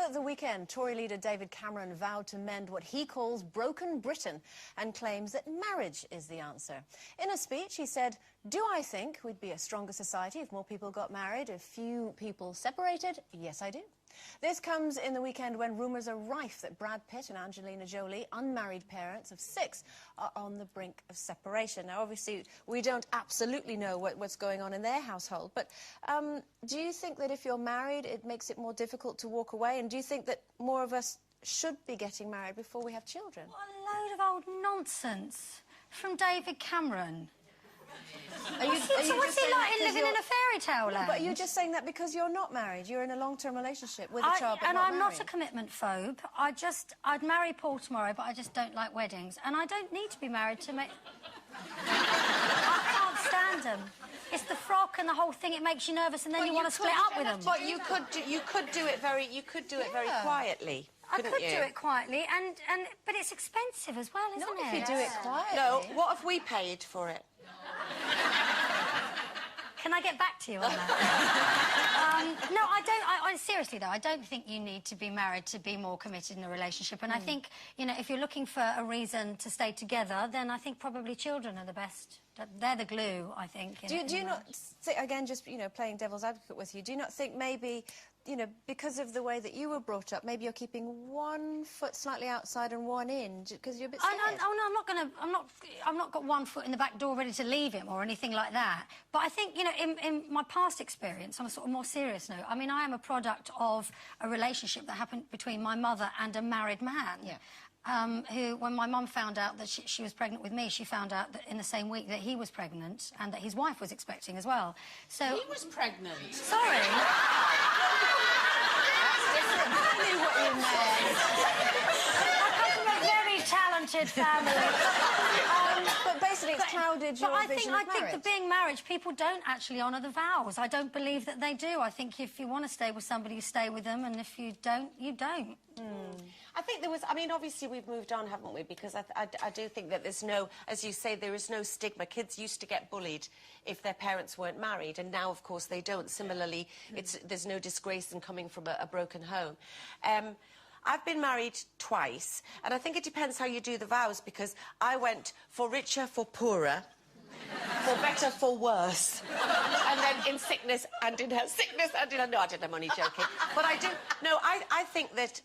Over the weekend, Tory leader David Cameron vowed to mend what he calls broken Britain and claims that marriage is the answer. In a speech, he said, "Do I think we'd be a stronger society if more people got married, if few people separated? Yes, I do." This comes in the weekend when rumours are rife that Brad Pitt and Angelina Jolie, unmarried parents of 6, are on the brink of separation. Now, obviously, we don't absolutely know what's going on in their household, but do you think that if you're married, it makes it more difficult to walk away? And do you think that more of us should be getting married before we have children? What a load of old nonsense from David Cameron. What's he like living in a fairy tale land? But you're just saying that because you're not married. You're in a long-term relationship with a child, but and not I'm married. not a commitment phobe. I'd marry Paul tomorrow, but I just don't like weddings. And I don't need to be married to make... I can't stand them. It's the frock and the whole thing. It makes you nervous, and then you want to split up with them. But you could do it very quietly. I could do it quietly, but it's expensive as well, isn't it? Not if you do it quietly. No, what if we paid for it? Can I get back to you on that? No, I don't. Seriously, though, I don't think you need to be married to be more committed in a relationship. And I think, you know, if you're looking for a reason to stay together, then I think probably children are the best. They're the glue, I think. Do you not think, again, just, you know, playing devil's advocate with you, do you not think maybe, you know, because of the way that you were brought up, maybe you're keeping one foot slightly outside and one in because you're a bit scared? I'm not got one foot in the back door ready to leave him or anything like that. But I think, you know, in my past experience, on a sort of more serious note, I mean, I am a product of a relationship that happened between my mother and a married man. Yeah. Who, when my mum found out that she was pregnant with me, she found out that in the same week that he was pregnant and that his wife was expecting as well. So he was pregnant. Sorry. I knew what you meant. I come from a very talented family. But basically, it's clouded your vision of marriage. I think that being married, people don't actually honour the vows. I don't believe that they do. I think if you want to stay with somebody, you stay with them, and if you don't, you don't. I think there was... I mean, obviously, we've moved on, haven't we? Because I do think that there's no... As you say, there is no stigma. Kids used to get bullied if their parents weren't married, and now, of course, they don't. Similarly, there's no disgrace in coming from a broken home. I've been married twice, and I think it depends how you do the vows, because I went for richer, for poorer, for better, for worse, and then in sickness and in health. Sickness and in health. No, I didn't, I'm only joking. But I do... No, I think that...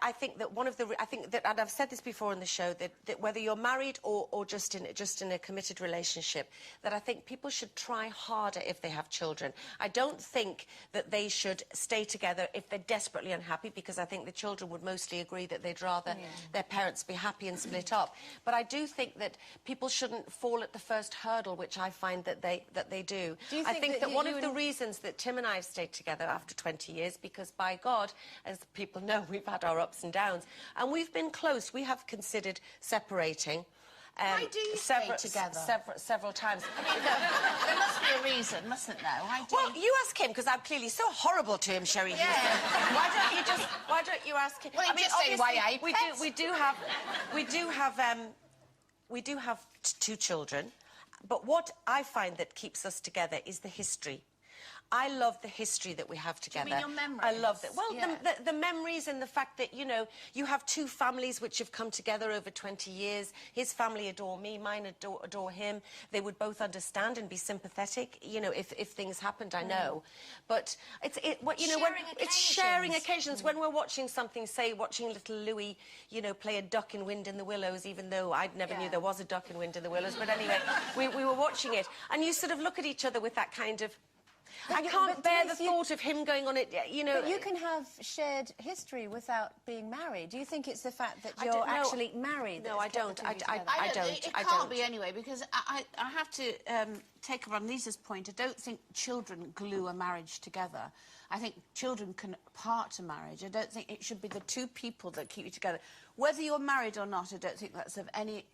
I think that one of the... I think that, and I've said this before in the show, that whether you're married or just in a committed relationship, that I think people should try harder if they have children. I don't think that they should stay together if they're desperately unhappy, because I think the children would mostly agree that they'd rather their parents be happy and split up. But I do think that people shouldn't fall at the first hurdle, which I find that they do. I think that one of the reasons that Tim and I have stayed together after 20 years, because, by God, as people know, we've had our ups and downs, and we've been close. We have considered separating. Why do you stay together? Several times. I mean, there must be a reason, mustn't there? Well, you ask him, because I'm clearly so horrible to him, Sherry. Yeah. Why don't you ask him? Well, I mean, just say why I we do have 2 children, but what I find that keeps us together is the history. I love the history that we have together. Do you mean your memories? I love that. Well, yeah. the memories and the fact that, you know, you have 2 families which have come together over 20 years. His family adore me, mine adore him. They would both understand and be sympathetic, you know, if things happened, I know. But it's sharing occasions. When we're watching something, say, watching little Louis, you know, play a duck in Wind in the Willows, even though I never knew there was a duck in Wind in the Willows. But anyway, we were watching it, and you sort of look at each other with that kind of... I can't bear the thought of him going on it, you know... But you can have shared history without being married. Do you think it's the fact that you're actually married? No, I don't. I don't. It can't be anyway, because I have to take up on Lisa's point. I don't think children glue a marriage together. I think children can part a marriage. I don't think it should be the 2 people that keep you together. Whether you're married or not, I don't think that's of any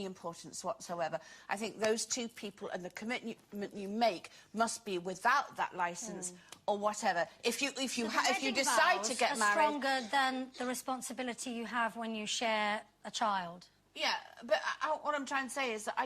importance whatsoever. I think those 2 people and the commitment you make must be without that licence or whatever. If you decide to get married, stronger than the responsibility you have when you share a child. Yeah, but what I'm trying to say is that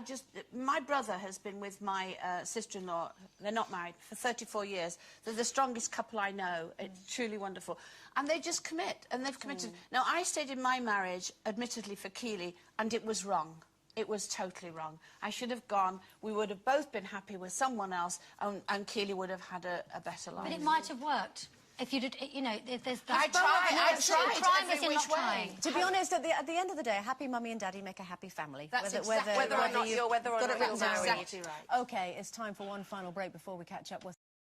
my brother has been with my sister-in-law, they're not married, for 34 years. They're the strongest couple I know. It's truly wonderful. And they just commit, and they've committed. Now, I stayed in my marriage, admittedly, for Keeley, and it was wrong. It was totally wrong. I should have gone. We would have both been happy with someone else, and Keeley would have had a better life. But it might have worked. If you did, you know, there's... I tried every which way. To be honest, at the end of the day, a happy mummy and daddy make a happy family. That's whether or not you're married. OK, it's time for one final break before we catch up with